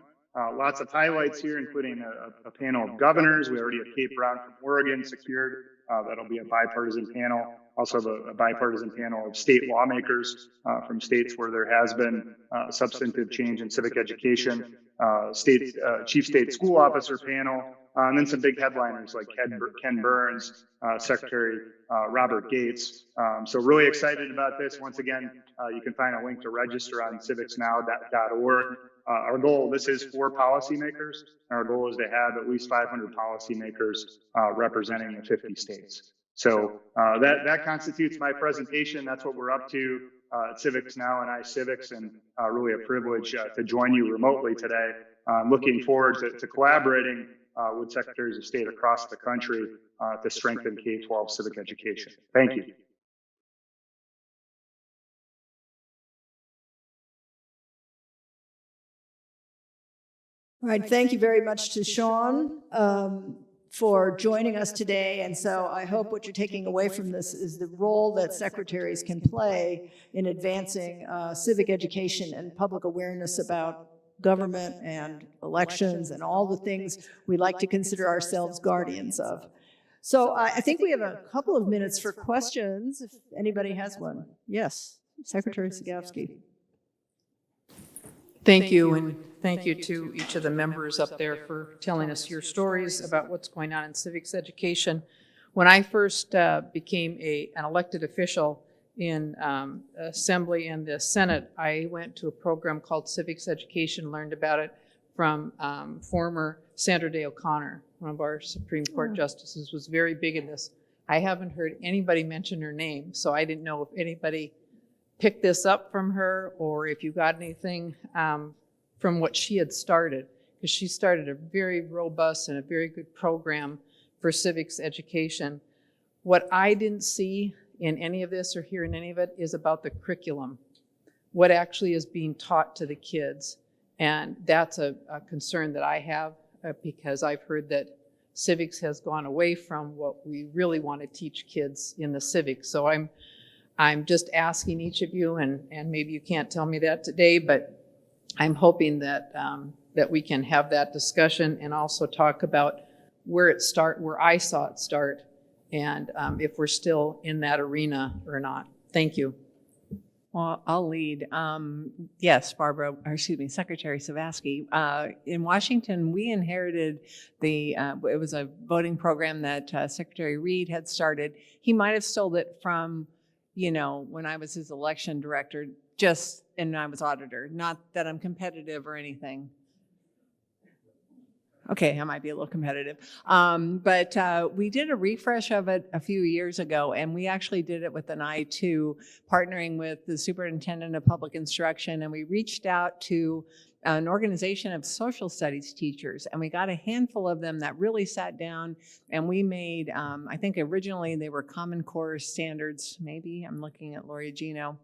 Lots of highlights here, including a panel of governors. We already have Kate Brown from Oregon secured. That'll be a bipartisan panel. Also have a bipartisan panel of state lawmakers from states where there has been substantive change in civic education. Chief state school officer panel. And then some big headliners like Ken Burns, Secretary Robert Gates. So really excited about this. Once again, you can find a link to register on civicsnow.org. Our goal, this is for policymakers. Our goal is to have at least 500 policymakers representing the 50 states. So that constitutes my presentation. That's what we're up to at Civics Now and iCivics, and really a privilege to join you remotely today. Looking forward to collaborating with secretaries of state across the country to strengthen K-12 civic education. Thank you. All right, thank you very much to Sean. for joining us today. And so I hope what you're taking away from this is the role that secretaries can play in advancing civic education and public awareness about government and elections and all the things we like to consider ourselves guardians of. So I think we have a couple of minutes for questions, if anybody has one. Yes, Secretary Sagowski. Thank you, and thank you to each of the members up there for telling us your stories about what's going on in civics education. When I first became an elected official in Assembly and the Senate, I went to a program called Civics Education, learned about it from former Sandra Day O'Connor, one of our Supreme Court justices, was very big in this. I haven't heard anybody mention her name, so I didn't know if anybody picked this up from her or if you got anything from what she had started, because she started a very robust and a very good program for civics education. What I didn't see in any of this or hear in any of it is about the curriculum, what actually is being taught to the kids. And that's a concern that I have because I've heard that civics has gone away from what we really want to teach kids in the civics. So I'm just asking each of you, and maybe you can't tell me that today, but I'm hoping that that we can have that discussion and also talk about where I saw it start, and if we're still in that arena or not. Thank you. Well, I'll lead. Yes, Secretary Savasky. In Washington, we inherited it was a voting program that Secretary Reed had started. He might have stole it from, when I was his election director, and I was auditor. Not that I'm competitive or anything. Okay, I might be a little competitive. But we did a refresh of it a few years ago, and we actually did it with an eye to partnering with the Superintendent of Public Instruction, and we reached out to an organization of social studies teachers, and we got a handful of them that really sat down, and we made, I think originally they were Common Core standards, maybe, I'm looking at Lori Gino.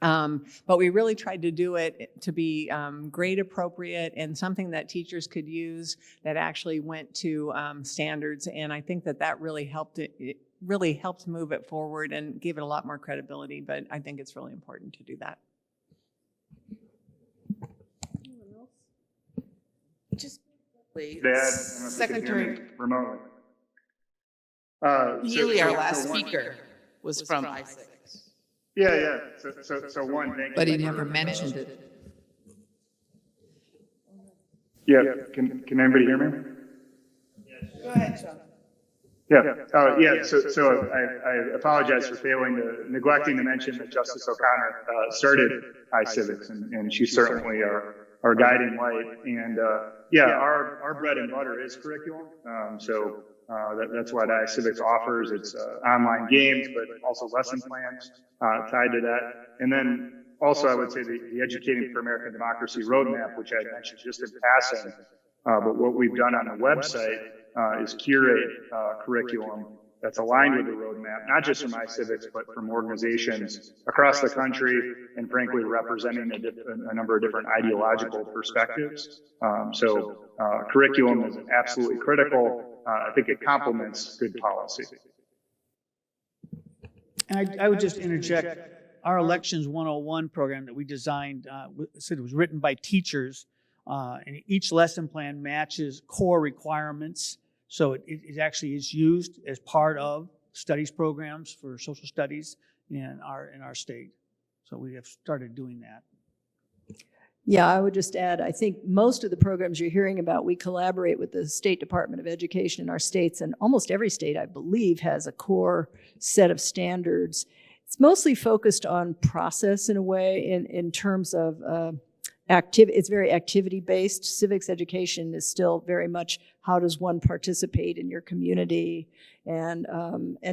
But we really tried to do it to be grade appropriate and something that teachers could use that actually went to standards. And I think that really helped it really helped move it forward and gave it a lot more credibility. But I think it's really important to do that. Just Dad, Secretary remotely. Neely, our last speaker, was from I-6. Yeah. So one, thank you. But he never mentioned it. Yeah, can anybody hear me? Go ahead, Sean. Yeah. So I apologize for neglecting to mention that Justice O'Connor started iCivics, and she's certainly our guiding light. And our bread and butter is curriculum. That's what iCivics offers. It's online games, but also lesson plans tied to that. And then also, I would say the Educating for American Democracy roadmap, which I mentioned just in passing. But what we've done on the website is curate curriculum that's aligned with the roadmap, not just from iCivics, but from organizations across the country, and frankly, representing a number of different ideological perspectives. Curriculum is absolutely critical. I think it complements good policy. And I would just interject, our Elections 101 program that we designed, said it was written by teachers, and each lesson plan matches core requirements. So it actually is used as part of studies programs for social studies in our state. So we have started doing that. Yeah, I would just add, I think most of the programs you're hearing about, we collaborate with the State Department of Education in our states, and almost every state, I believe, has a core set of standards. It's mostly focused on process in a way, in terms of it's very activity-based. Civics education is still very much how does one participate in your community, and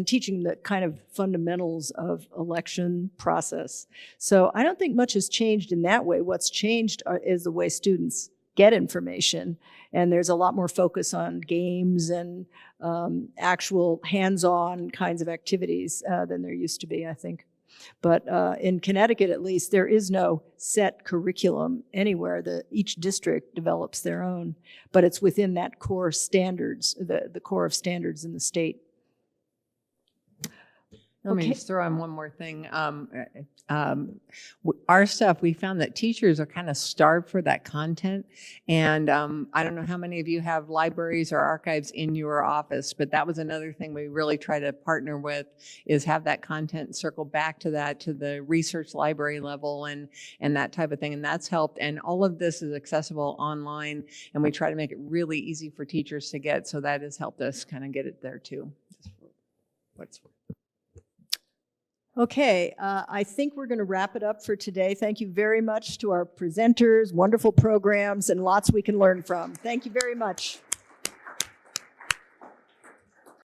teaching the kind of fundamentals of election process. So I don't think much has changed in that way. What's changed is the way students get information, and there's a lot more focus on games and actual hands-on kinds of activities than there used to be, I think. But in Connecticut, at least, there is no set curriculum anywhere. Each district develops their own, but it's within that core standards, the core of standards in the state. Let me Okay. just throw in one more thing. Our stuff, we found that teachers are kind of starved for that content. And I don't know how many of you have libraries or archives in your office, but that was another thing we really try to partner with, is have that content circle back to that, to the research library level and that type of thing. And that's helped. And all of this is accessible online, and we try to make it really easy for teachers to get. So that has helped us kind of get it there too. Okay, I think we're going to wrap it up for today. Thank you very much to our presenters, wonderful programs, and lots we can learn from. Thank you very much.